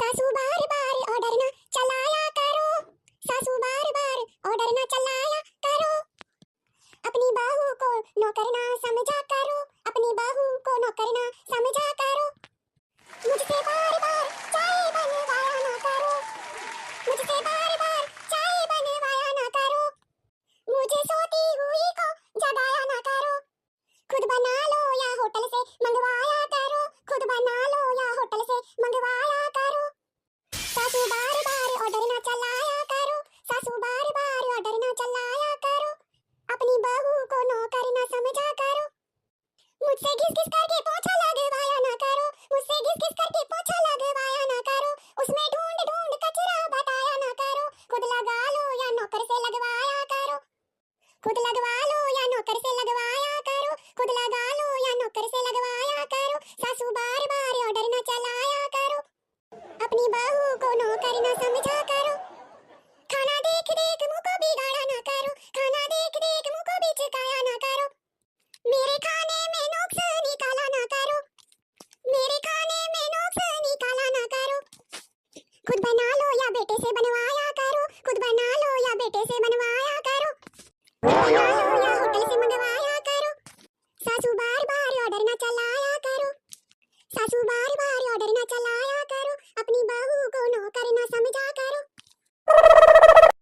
सासू बार बार ऑर्डर ना चलाया करो, सासू बार बार ऑर्डर ना चलाया करो। अपनी बहू को नौकर ना समझा करो, अपनी बहू को नौकर ना समझा करो। मुझसे बार बार चाय बनवाया ना करो, मुझसे बार बार चाय बनवाया ना करो। मुझे सोती हुई को जगाया ना करो। खुद बना लो या होटल से मंगवाया करो, खुद बना लो या होटल से मंगवाया करो। सासू बार बार ऑर्डर ना चलाया करो, सासू बार बार ऑर्डर ना चलाया करो। अपनी बहू को नौकर ना समझा करो। मुझसे घिस घिस करके पोछा लगवाया ना करो, मुझसे घिस घिस करके पोछा लगवाया ना करो। उसमें ढूंढ ढूंढ कचरा बताया ना करो। खुद लगा लो या नौकर से लगवाया करो, खुद लगवा लो या नौकर से लगवाया करो, खुद लगा लो या नौकर से लगवाया करो। सासू बार बार ऑर्डर ना चलाया करो, अपनी बहू को नौकर ना समझा करो। खाना देख देख मुंह को बिगाड़ा ना करो, खाना देख देख मुंह को बिचकाया ना करो। मेरे खाने में नुक्स निकाला ना करो, मेरे खाने में नुक्स निकाला ना करो। खुद बना लो या बेटे से बनवाया करो, खुद बना लो या बेटे से बनवाया करो। खुद बना लो या होटल से मंगवाया करो। सासू बार बार ऑर्डर ना चलाया करो, सासू बार बार ऑर्डर ना चलाया करो। अपनी बहू को नौकर ना समझा